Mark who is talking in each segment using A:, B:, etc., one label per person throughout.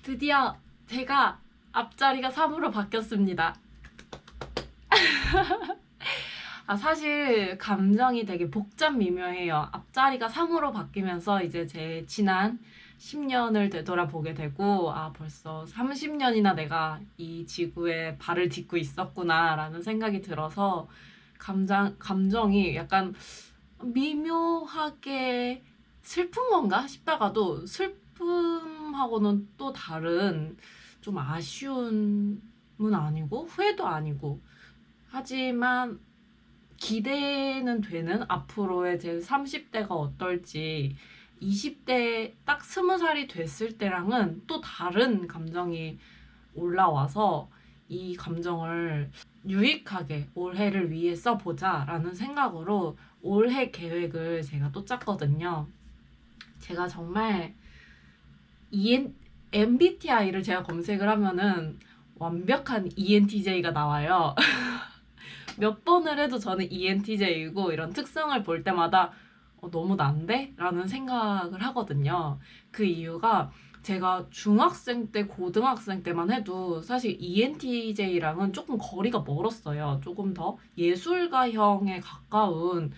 A: 드디어 제가 앞자리가 3으로 바뀌었습니다. 사실 감정이 되게 복잡 미묘해요. 앞자리가 3으로 바뀌면서 이제 제 지난 10년을 되돌아보게 되고, 벌써 30년이나 내가 이 지구에 발을 딛고 있었구나 라는 생각이 들어서 감정이 약간 미묘하게 슬픈 건가 싶다가도 슬픔하고는 또 다른, 좀 아쉬움은 아니고 후회도 아니고, 하지만 기대는 되는 앞으로의 제 30대가 어떨지, 20대 딱 20살이 됐을 때랑은 또 다른 감정이 올라와서 이 감정을 유익하게 올해를 위해 써보자 라는 생각으로 올해 계획을 제가 또 짰거든요. 제가 정말 MBTI를 제가 검색을 하면은 완벽한 ENTJ가 나와요. 몇 번을 해도 저는 ENTJ이고, 이런 특성을 볼 때마다 너무 난데? 라는 생각을 하거든요. 그 이유가 제가 중학생 때, 고등학생 때만 해도 사실 ENTJ랑은 조금 거리가 멀었어요. 조금 더 예술가형에 가까운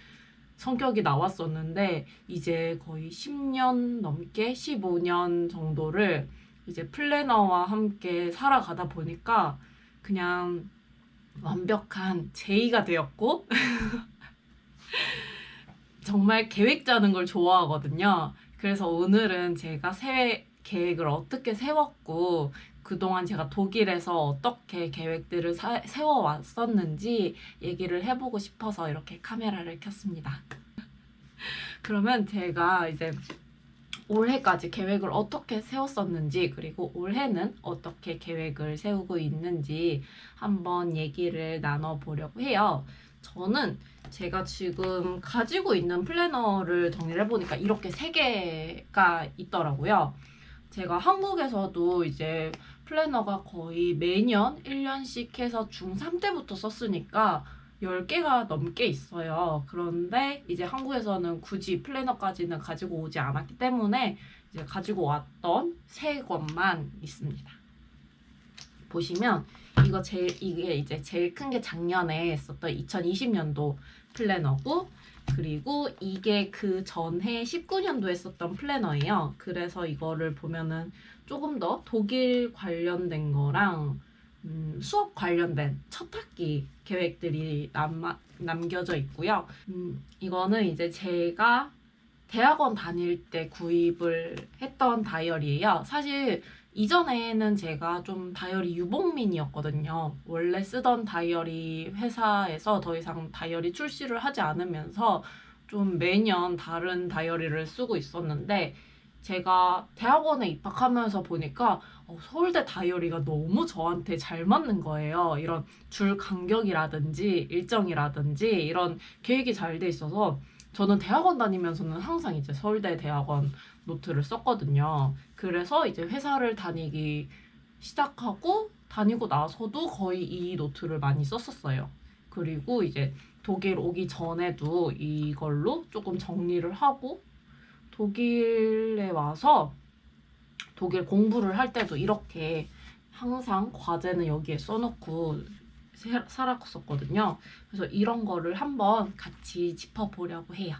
A: 성격이 나왔었는데, 이제 거의 10년 넘게 15년 정도를 이제 플래너와 함께 살아가다 보니까 그냥 완벽한 제이가 되었고 정말 계획 짜는 걸 좋아하거든요. 그래서 오늘은 제가 새해 계획을 어떻게 세웠고, 그동안 제가 독일에서 어떻게 계획들을 세워왔었는지 얘기를 해보고 싶어서 이렇게 카메라를 켰습니다. 그러면 제가 이제 올해까지 계획을 어떻게 세웠었는지, 그리고 올해는 어떻게 계획을 세우고 있는지 한번 얘기를 나눠보려고 해요. 저는 제가 지금 가지고 있는 플래너를 정리를 해보니까 이렇게 3개가 있더라고요. 제가 한국에서도 이제 플래너가 거의 매년 1년씩 해서 중3 때부터 썼으니까 10개가 넘게 있어요. 그런데 이제 한국에서는 굳이 플래너까지는 가지고 오지 않았기 때문에 이제 가지고 왔던 3권만 있습니다. 보시면 이게 이제 제일 큰 게 작년에 썼던 2020년도 플래너고, 그리고 이게 그 전해 19년도에 썼던 플래너예요. 그래서 이거를 보면은 조금 더 독일 관련된 거랑 수업 관련된 첫 학기 계획들이 남겨져 있고요. 이거는 이제 제가 대학원 다닐 때 구입을 했던 다이어리예요. 사실 이전에는 제가 좀 다이어리 유복민이었거든요. 원래 쓰던 다이어리 회사에서 더 이상 다이어리 출시를 하지 않으면서 좀 매년 다른 다이어리를 쓰고 있었는데, 제가 대학원에 입학하면서 보니까 서울대 다이어리가 너무 저한테 잘 맞는 거예요. 이런 줄 간격이라든지 일정이라든지 이런 계획이 잘 돼 있어서 저는 대학원 다니면서는 항상 이제 서울대 대학원 노트를 썼거든요. 그래서 이제 회사를 다니고 나서도 거의 이 노트를 많이 썼었어요. 그리고 이제 독일 오기 전에도 이걸로 조금 정리를 하고, 독일에 와서 독일 공부를 할 때도 이렇게 항상 과제는 여기에 써놓고 살았었거든요. 그래서 이런 거를 한번 같이 짚어보려고 해요.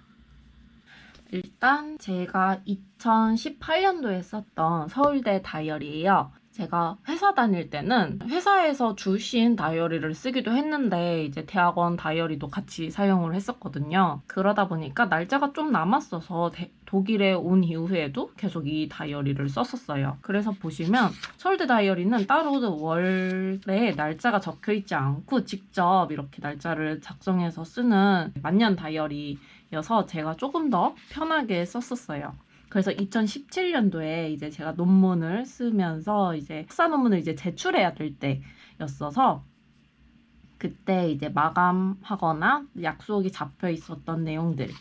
A: 일단 제가 2018년도에 썼던 서울대 다이어리예요. 제가 회사 다닐 때는 회사에서 주신 다이어리를 쓰기도 했는데, 이제 대학원 다이어리도 같이 사용을 했었거든요. 그러다 보니까 날짜가 좀 남았어서 독일에 온 이후에도 계속 이 다이어리를 썼었어요. 그래서 보시면 서울대 다이어리는 따로 월에 날짜가 적혀 있지 않고 직접 이렇게 날짜를 작성해서 쓰는 만년 다이어리여서 제가 조금 더 편하게 썼었어요. 그래서 2017년도에 이제 제가 논문을 쓰면서 이제 학사 논문을 이제 제출해야 될 때였어서, 그때 이제 마감하거나 약속이 잡혀 있었던 내용들이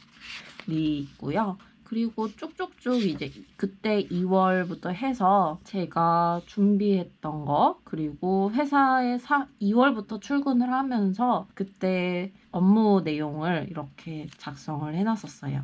A: 있고요. 그리고 쭉쭉쭉 이제 그때 2월부터 해서 제가 준비했던 거, 그리고 회사에 2월부터 출근을 하면서 그때 업무 내용을 이렇게 작성을 해놨었어요.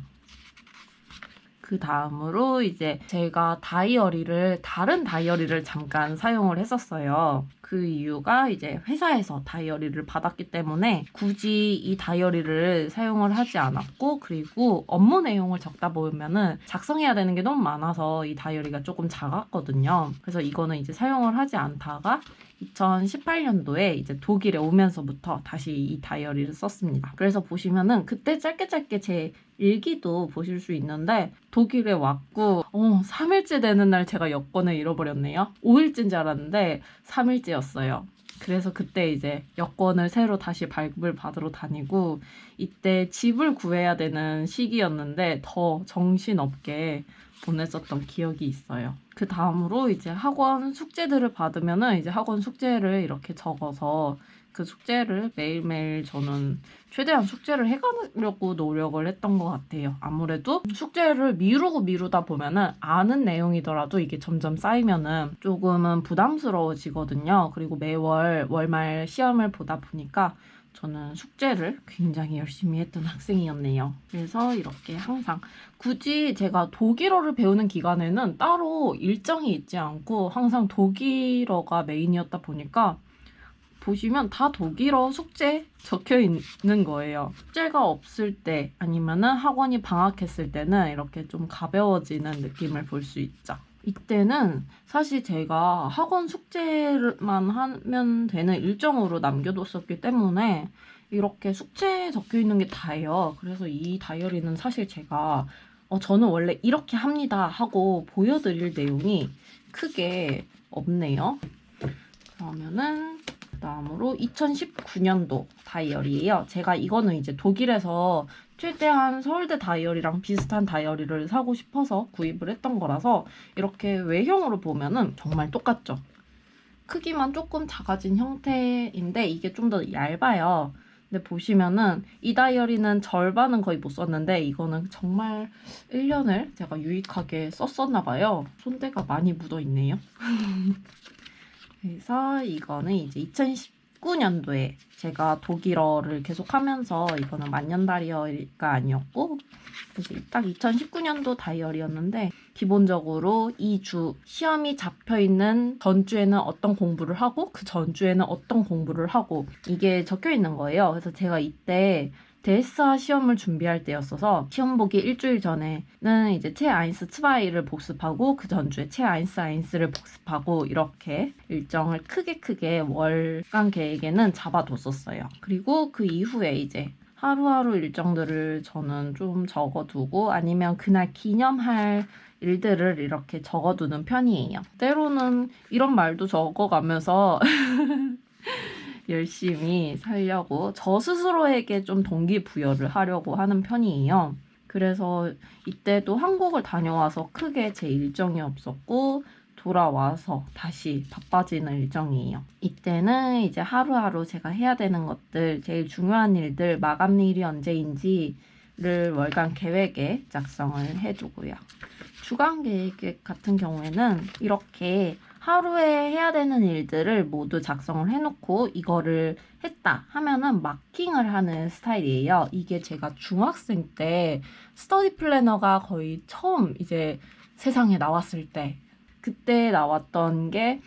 A: 그 다음으로 이제 제가 다른 다이어리를 잠깐 사용을 했었어요. 그 이유가 이제 회사에서 다이어리를 받았기 때문에 굳이 이 다이어리를 사용을 하지 않았고, 그리고 업무 내용을 적다 보면은 작성해야 되는 게 너무 많아서 이 다이어리가 조금 작았거든요. 그래서 이거는 이제 사용을 하지 않다가 2018년도에 이제 독일에 오면서부터 다시 이 다이어리를 썼습니다. 그래서 보시면은 그때 짧게 제 일기도 보실 수 있는데, 독일에 왔고 3일째 되는 날 제가 여권을 잃어버렸네요. 5일째인 줄 알았는데 3일째였어요. 그래서 그때 이제 여권을 새로 다시 발급을 받으러 다니고, 이때 집을 구해야 되는 시기였는데 더 정신없게 보냈었던 기억이 있어요. 그 다음으로 이제 학원 숙제들을 받으면은 이제 학원 숙제를 이렇게 적어서 그 숙제를 매일매일 저는 최대한 숙제를 해가려고 노력을 했던 것 같아요. 아무래도 숙제를 미루다 보면은 아는 내용이더라도 이게 점점 쌓이면은 조금은 부담스러워지거든요. 그리고 매월 월말 시험을 보다 보니까 저는 숙제를 굉장히 열심히 했던 학생이었네요. 그래서 이렇게 항상 굳이 제가 독일어를 배우는 기간에는 따로 일정이 있지 않고 항상 독일어가 메인이었다 보니까 보시면 다 독일어 숙제 적혀 있는 거예요. 숙제가 없을 때 아니면은 학원이 방학했을 때는 이렇게 좀 가벼워지는 느낌을 볼 수 있죠. 이때는 사실 제가 학원 숙제만 하면 되는 일정으로 남겨뒀었기 때문에 이렇게 숙제 적혀 있는 게 다예요. 그래서 이 다이어리는 사실 제가 저는 원래 이렇게 합니다 하고 보여드릴 내용이 크게 없네요. 그러면은 다음으로 2019년도 다이어리예요. 제가 이거는 이제 독일에서 최대한 서울대 다이어리랑 비슷한 다이어리를 사고 싶어서 구입을 했던 거라서 이렇게 외형으로 보면은 정말 똑같죠. 크기만 조금 작아진 형태인데 이게 좀 더 얇아요. 근데 보시면은 이 다이어리는 절반은 거의 못 썼는데 이거는 정말 1년을 제가 유익하게 썼었나 봐요. 손때가 많이 묻어 있네요. 그래서 이거는 이제 2019년도에 제가 독일어를 계속 하면서 이거는 만년 다이어리가 아니었고, 그래서 딱 2019년도 다이어리였는데, 기본적으로 2주 시험이 잡혀있는 전주에는 어떤 공부를 하고 그 전주에는 어떤 공부를 하고 이게 적혀 있는 거예요. 그래서 제가 이때 DSA 시험을 준비할 때였어서 시험 보기 일주일 전에는 이제 체 아인스 츠바이를 복습하고 그 전주에 체 아인스 아인스를 복습하고 이렇게 일정을 크게 월간 계획에는 잡아뒀었어요. 그리고 그 이후에 이제 하루하루 일정들을 저는 좀 적어두고 아니면 그날 기념할 일들을 이렇게 적어두는 편이에요. 때로는 이런 말도 적어가면서 열심히 살려고 저 스스로에게 좀 동기부여를 하려고 하는 편이에요. 그래서 이때도 한국을 다녀와서 크게 제 일정이 없었고 돌아와서 다시 바빠지는 일정이에요. 이때는 이제 하루하루 제가 해야 되는 것들, 제일 중요한 일들, 마감일이 언제인지를 월간 계획에 작성을 해두고요. 주간 계획 같은 경우에는 이렇게 하루에 해야 되는 일들을 모두 작성을 해놓고 이거를 했다 하면은 마킹을 하는 스타일이에요. 이게 제가 중학생 때 스터디 플래너가 거의 처음 이제 세상에 나왔을 때 그때 나왔던 게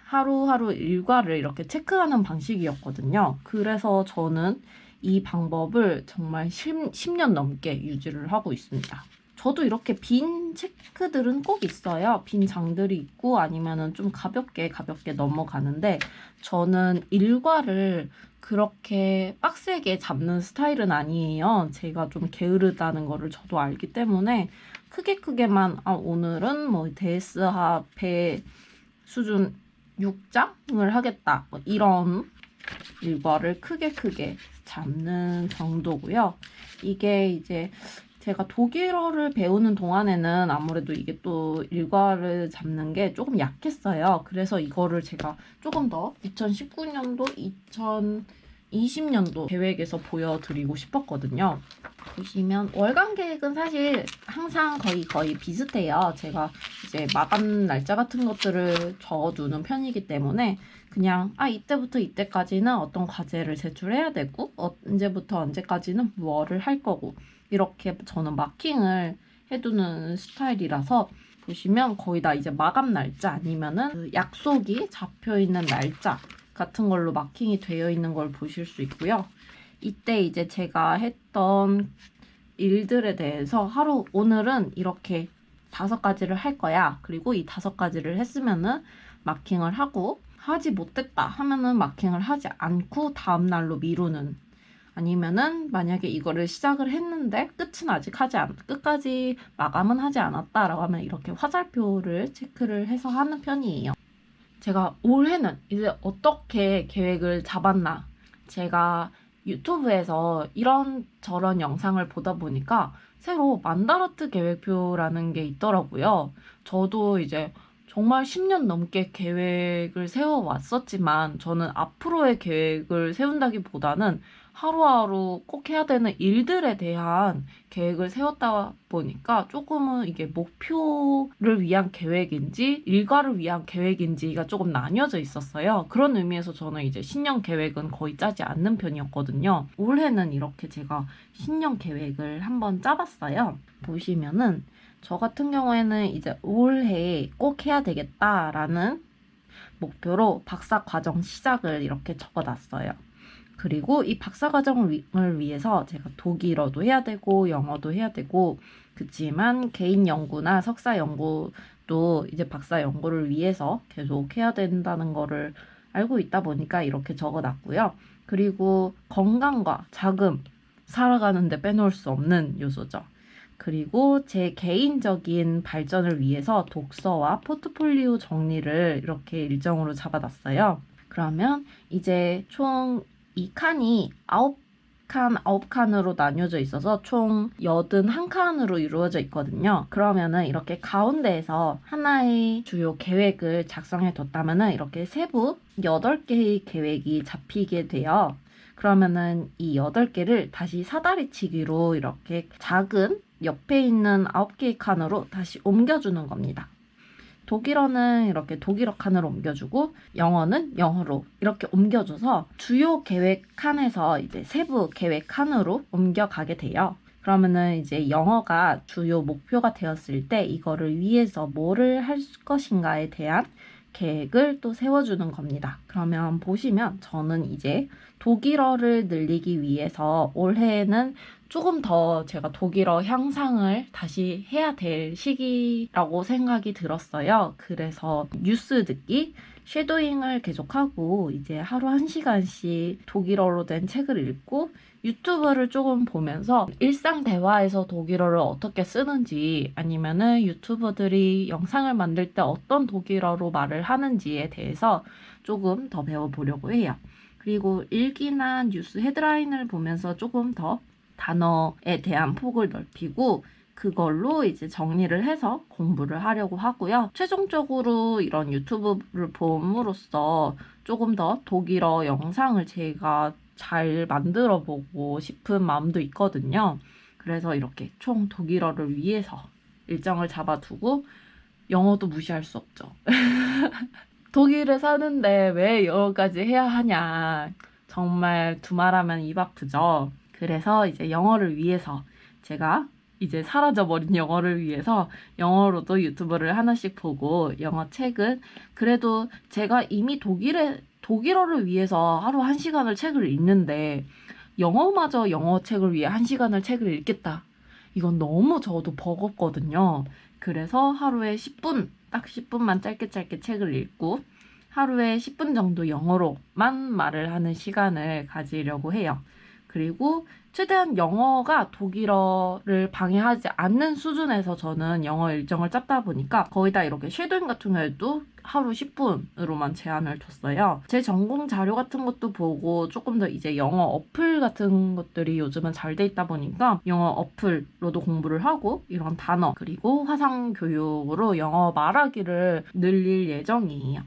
A: 하루하루 일과를 이렇게 체크하는 방식이었거든요. 그래서 저는 이 방법을 정말 10년 넘게 유지를 하고 있습니다. 저도 이렇게 빈 체크들은 꼭 있어요. 빈 장들이 있고 아니면은 좀 가볍게 넘어가는데 저는 일과를 그렇게 빡세게 잡는 스타일은 아니에요. 제가 좀 게으르다는 거를 저도 알기 때문에 크게만 오늘은 뭐 데스하 배 수준 6장을 하겠다. 뭐 이런 일과를 크게 잡는 정도고요. 이게 이제 제가 독일어를 배우는 동안에는 아무래도 이게 또 일과를 잡는 게 조금 약했어요. 그래서 이거를 제가 조금 더 2019년도, 2020년도 계획에서 보여드리고 싶었거든요. 보시면 월간 계획은 사실 항상 거의 비슷해요. 제가 이제 마감 날짜 같은 것들을 적어두는 편이기 때문에 그냥 이때부터 이때까지는 어떤 과제를 제출해야 되고 언제부터 언제까지는 뭐를 할 거고 이렇게 저는 마킹을 해두는 스타일이라서 보시면 거의 다 이제 마감 날짜 아니면은 그 약속이 잡혀 있는 날짜 같은 걸로 마킹이 되어 있는 걸 보실 수 있고요. 이때 이제 제가 했던 일들에 대해서 오늘은 이렇게 5가지를 할 거야. 그리고 이 5가지를 했으면은 마킹을 하고, 하지 못했다 하면은 마킹을 하지 않고 다음날로 미루는, 아니면은 만약에 이거를 시작을 했는데 끝까지 마감은 하지 않았다라고 하면 이렇게 화살표를 체크를 해서 하는 편이에요. 제가 올해는 이제 어떻게 계획을 잡았나, 제가 유튜브에서 이런저런 영상을 보다 보니까 새로 만다르트 계획표라는 게 있더라고요. 저도 이제 정말 10년 넘게 계획을 세워왔었지만 저는 앞으로의 계획을 세운다기보다는 하루하루 꼭 해야 되는 일들에 대한 계획을 세웠다 보니까 조금은 이게 목표를 위한 계획인지 일과를 위한 계획인지가 조금 나뉘어져 있었어요. 그런 의미에서 저는 이제 신년 계획은 거의 짜지 않는 편이었거든요. 올해는 이렇게 제가 신년 계획을 한번 짜봤어요. 보시면은 저 같은 경우에는 이제 올해 꼭 해야 되겠다라는 목표로 박사 과정 시작을 이렇게 적어놨어요. 그리고 이 박사 과정을 위해서 제가 독일어도 해야 되고 영어도 해야 되고, 그치만 개인 연구나 석사 연구도 이제 박사 연구를 위해서 계속 해야 된다는 거를 알고 있다 보니까 이렇게 적어놨고요. 그리고 건강과 자금, 살아가는데 빼놓을 수 없는 요소죠. 그리고 제 개인적인 발전을 위해서 독서와 포트폴리오 정리를 이렇게 일정으로 잡아놨어요. 그러면 이제 총 이 칸이 9칸으로 나뉘어져 있어서 총 81칸으로 이루어져 있거든요. 그러면은 이렇게 가운데에서 하나의 주요 계획을 작성해 뒀다면은 이렇게 세부 8개의 계획이 잡히게 돼요. 그러면은 이 8개를 다시 사다리치기로 이렇게 작은 옆에 있는 9개의 칸으로 다시 옮겨주는 겁니다. 독일어는 이렇게 독일어 칸으로 옮겨주고 영어는 영어로 이렇게 옮겨줘서 주요 계획 칸에서 이제 세부 계획 칸으로 옮겨가게 돼요. 그러면은 이제 영어가 주요 목표가 되었을 때 이거를 위해서 뭐를 할 것인가에 대한 계획을 또 세워주는 겁니다. 그러면 보시면 저는 이제 독일어를 늘리기 위해서 올해는 조금 더 제가 독일어 향상을 다시 해야 될 시기라고 생각이 들었어요. 그래서 뉴스 듣기, 쉐도잉을 계속하고 이제 하루 1시간씩 독일어로 된 책을 읽고 유튜브를 조금 보면서 일상 대화에서 독일어를 어떻게 쓰는지, 아니면은 유튜버들이 영상을 만들 때 어떤 독일어로 말을 하는지에 대해서 조금 더 배워보려고 해요. 그리고 일기나 뉴스 헤드라인을 보면서 조금 더 단어에 대한 폭을 넓히고 그걸로 이제 정리를 해서 공부를 하려고 하고요. 최종적으로 이런 유튜브를 봄으로써 조금 더 독일어 영상을 제가 잘 만들어 보고 싶은 마음도 있거든요. 그래서 이렇게 총 독일어를 위해서 일정을 잡아두고, 영어도 무시할 수 없죠. 독일에 사는데 왜 영어까지 해야 하냐. 정말 두말하면 입 아프죠. 그래서 이제 영어를 위해서 제가 이제 사라져버린 영어를 위해서 영어로도 유튜브를 하나씩 보고, 영어 책은 그래도 제가 이미 독일어를 위해서 하루 1시간을 책을 읽는데 영어마저 영어 책을 위해 1시간을 책을 읽겠다. 이건 너무 저도 버겁거든요. 그래서 하루에 10분, 딱 10분만 짧게 책을 읽고 하루에 10분 정도 영어로만 말을 하는 시간을 가지려고 해요. 그리고 최대한 영어가 독일어를 방해하지 않는 수준에서 저는 영어 일정을 짰다 보니까 거의 다 이렇게 쉐도잉 같은 경우에도 하루 10분으로만 제한을 뒀어요. 제 전공 자료 같은 것도 보고 조금 더 이제 영어 어플 같은 것들이 요즘은 잘 돼 있다 보니까 영어 어플로도 공부를 하고, 이런 단어 그리고 화상 교육으로 영어 말하기를 늘릴 예정이에요.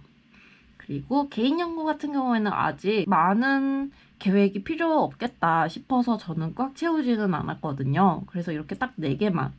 A: 그리고 개인 연구 같은 경우에는 아직 많은 계획이 필요 없겠다 싶어서 저는 꽉 채우지는 않았거든요. 그래서 이렇게 딱 4개만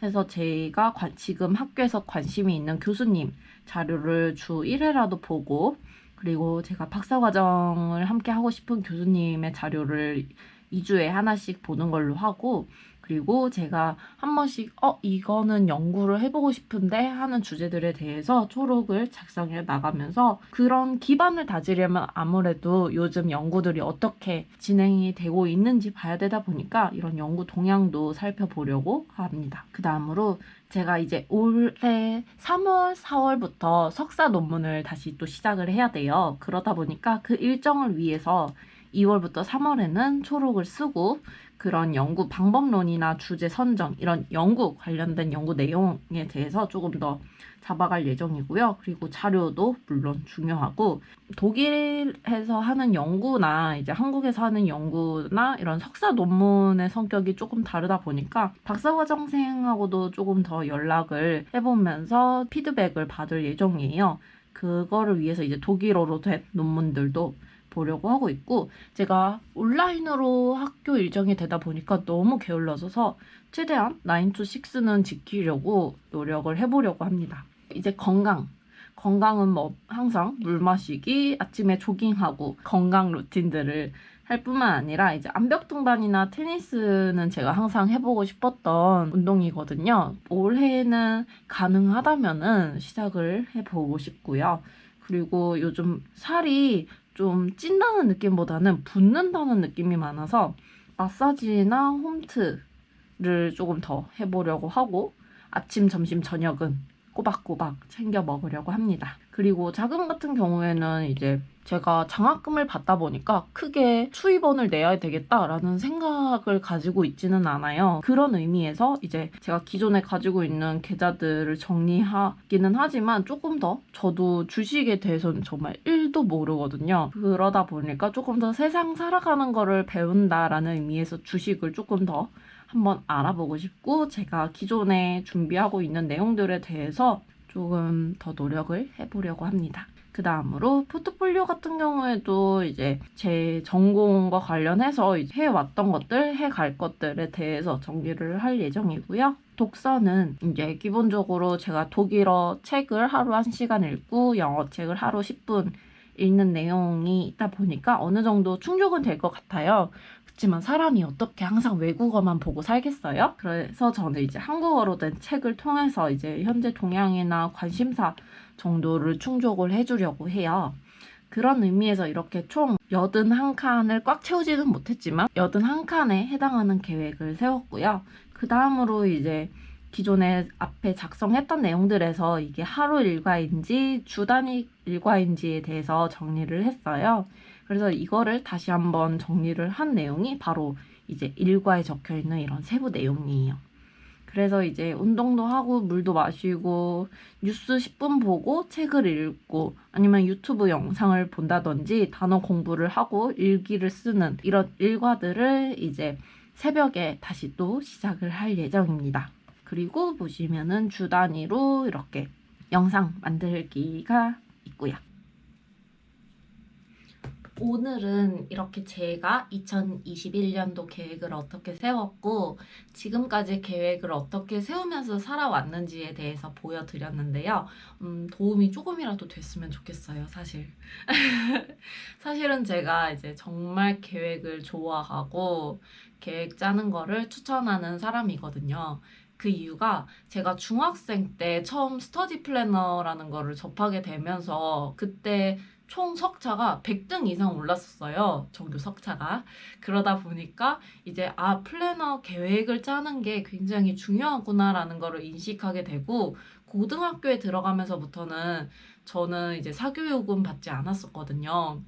A: 해서 제가 지금 학교에서 관심이 있는 교수님 자료를 주 1회라도 보고, 그리고 제가 박사과정을 함께 하고 싶은 교수님의 자료를 2주에 하나씩 보는 걸로 하고, 그리고 제가 한 번씩 이거는 연구를 해보고 싶은데 하는 주제들에 대해서 초록을 작성해 나가면서 그런 기반을 다지려면 아무래도 요즘 연구들이 어떻게 진행이 되고 있는지 봐야 되다 보니까 이런 연구 동향도 살펴보려고 합니다. 그 다음으로 제가 이제 올해 3월, 4월부터 석사 논문을 다시 또 시작을 해야 돼요. 그러다 보니까 그 일정을 위해서 2월부터 3월에는 초록을 쓰고 그런 연구 방법론이나 주제 선정, 이런 연구 관련된 연구 내용에 대해서 조금 더 잡아갈 예정이고요. 그리고 자료도 물론 중요하고, 독일에서 하는 연구나 이제 한국에서 하는 연구나 이런 석사 논문의 성격이 조금 다르다 보니까 박사과정생하고도 조금 더 연락을 해보면서 피드백을 받을 예정이에요. 그거를 위해서 이제 독일어로 된 논문들도 보려고 하고 있고, 제가 온라인으로 학교 일정이 되다 보니까 너무 게을러져서 최대한 9 to 6는 지키려고 노력을 해보려고 합니다. 이제 건강은 뭐 항상 물 마시기, 아침에 조깅하고 건강 루틴들을 할 뿐만 아니라 이제 암벽 등반이나 테니스는 제가 항상 해보고 싶었던 운동이거든요. 올해는 가능하다면은 시작을 해보고 싶고요. 그리고 요즘 살이 좀 찐다는 느낌보다는 붓는다는 느낌이 많아서 마사지나 홈트를 조금 더 해보려고 하고, 아침, 점심, 저녁은 꼬박꼬박 챙겨 먹으려고 합니다. 그리고 자금 같은 경우에는 이제 제가 장학금을 받다 보니까 크게 수입원을 내야 되겠다라는 생각을 가지고 있지는 않아요. 그런 의미에서 이제 제가 기존에 가지고 있는 계좌들을 정리하기는 하지만 조금 더, 저도 주식에 대해서는 정말 1도 모르거든요. 그러다 보니까 조금 더 세상 살아가는 거를 배운다라는 의미에서 주식을 조금 더 한번 알아보고 싶고, 제가 기존에 준비하고 있는 내용들에 대해서 조금 더 노력을 해보려고 합니다. 그 다음으로 포트폴리오 같은 경우에도 이제 제 전공과 관련해서 해왔던 것들, 해갈 것들에 대해서 정리를 할 예정이고요. 독서는 이제 기본적으로 제가 독일어 책을 하루 1시간 읽고 영어 책을 하루 10분 읽는 내용이 있다 보니까 어느 정도 충족은 될 것 같아요. 그렇지만 사람이 어떻게 항상 외국어만 보고 살겠어요? 그래서 저는 이제 한국어로 된 책을 통해서 이제 현재 동향이나 관심사 정도를 충족을 해주려고 해요. 그런 의미에서 이렇게 총 81칸을 꽉 채우지는 못했지만 81칸에 해당하는 계획을 세웠고요. 그 다음으로 이제 기존에 앞에 작성했던 내용들에서 이게 하루 일과인지 주 단위 일과인지에 대해서 정리를 했어요. 그래서 이거를 다시 한번 정리를 한 내용이 바로 이제 일과에 적혀 있는 이런 세부 내용이에요. 그래서 이제 운동도 하고 물도 마시고 뉴스 10분 보고 책을 읽고 아니면 유튜브 영상을 본다든지 단어 공부를 하고 일기를 쓰는 이런 일과들을 이제 새벽에 다시 또 시작을 할 예정입니다. 그리고 보시면은 주 단위로 이렇게 영상 만들기가 있고요. 오늘은 이렇게 제가 2021년도 계획을 어떻게 세웠고 지금까지 계획을 어떻게 세우면서 살아왔는지에 대해서 보여드렸는데요. 도움이 조금이라도 됐으면 좋겠어요, 사실. 사실은 제가 이제 정말 계획을 좋아하고 계획 짜는 거를 추천하는 사람이거든요. 그 이유가 제가 중학생 때 처음 스터디 플래너라는 거를 접하게 되면서 그때 총 석차가 100등 이상 올랐었어요. 정규 석차가. 그러다 보니까 이제 플래너 계획을 짜는 게 굉장히 중요하구나라는 거를 인식하게 되고, 고등학교에 들어가면서부터는 저는 이제 사교육은 받지 않았었거든요.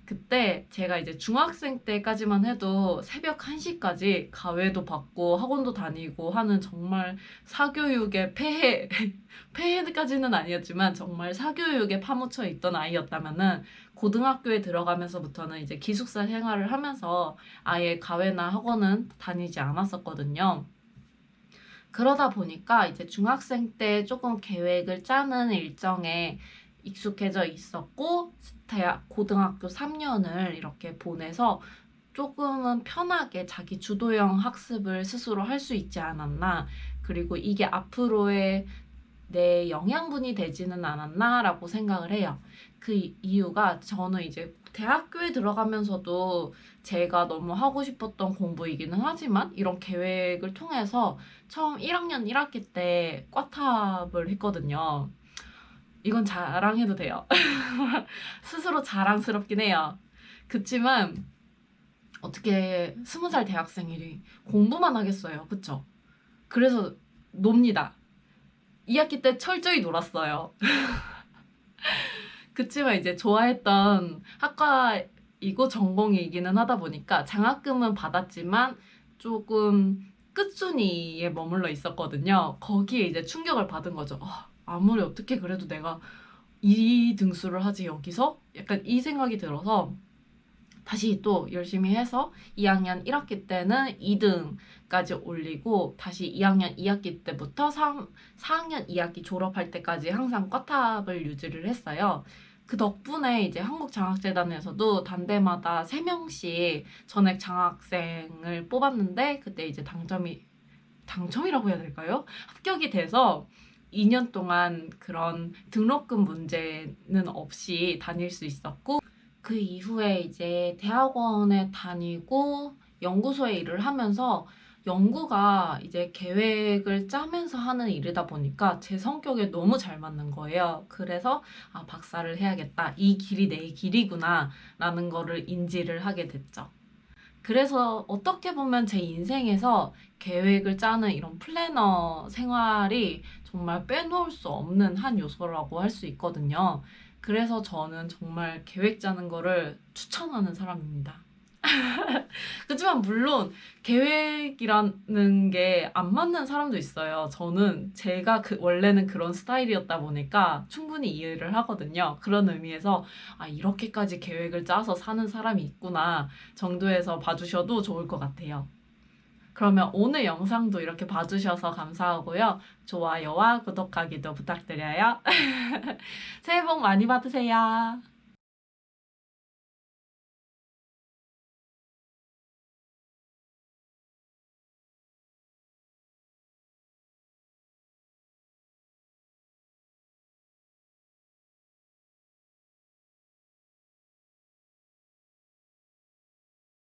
A: 그때 제가 이제 중학생 때까지만 해도 새벽 1시까지 가외도 받고 학원도 다니고 하는 정말 사교육의 폐해까지는 아니었지만 정말 사교육에 파묻혀 있던 아이였다면은 고등학교에 들어가면서부터는 이제 기숙사 생활을 하면서 아예 가외나 학원은 다니지 않았었거든요. 그러다 보니까 이제 중학생 때 조금 계획을 짜는 일정에 익숙해져 있었고, 고등학교 3년을 이렇게 보내서 조금은 편하게 자기 주도형 학습을 스스로 할 수 있지 않았나. 그리고 이게 앞으로의 내 영양분이 되지는 않았나라고 생각을 해요. 그 이유가 저는 이제 대학교에 들어가면서도 제가 너무 하고 싶었던 공부이기는 하지만 이런 계획을 통해서 처음 1학년 1학기 때 꽈탑을 했거든요. 이건 자랑해도 돼요. 스스로 자랑스럽긴 해요. 그치만 어떻게 20살 대학생이 공부만 하겠어요. 그쵸? 그래서 놉니다. 2학기 때 철저히 놀았어요. 그치만 이제 좋아했던 학과이고 전공이기는 하다 보니까 장학금은 받았지만 조금 끝순위에 머물러 있었거든요. 거기에 이제 충격을 받은 거죠. 아무리 어떻게 그래도 내가 이 등수를 하지 여기서? 약간 이 생각이 들어서 다시 또 열심히 해서 2학년 1학기 때는 2등까지 올리고 다시 2학년 2학기 때부터 4학년 2학기 졸업할 때까지 항상 꽈탑을 유지를 했어요. 그 덕분에 이제 한국장학재단에서도 단대마다 3명씩 전액 장학생을 뽑았는데 그때 이제 당첨이라고 해야 될까요? 합격이 돼서 2년 동안 그런 등록금 문제는 없이 다닐 수 있었고 그 이후에 이제 대학원에 다니고 연구소에 일을 하면서 연구가 이제 계획을 짜면서 하는 일이다 보니까 제 성격에 너무 잘 맞는 거예요. 그래서 박사를 해야겠다. 이 길이 내 길이구나 라는 거를 인지를 하게 됐죠. 그래서 어떻게 보면 제 인생에서 계획을 짜는 이런 플래너 생활이 정말 빼놓을 수 없는 한 요소라고 할 수 있거든요. 그래서 저는 정말 계획 짜는 거를 추천하는 사람입니다. 그렇지만 물론 계획이라는 게 안 맞는 사람도 있어요. 저는 제가 원래는 그런 스타일이었다 보니까 충분히 이해를 하거든요. 그런 의미에서 이렇게까지 계획을 짜서 사는 사람이 있구나 정도에서 봐주셔도 좋을 것 같아요. 그러면 오늘 영상도 이렇게 봐주셔서 감사하고요. 좋아요와 구독하기도 부탁드려요. 새해 복 많이 받으세요.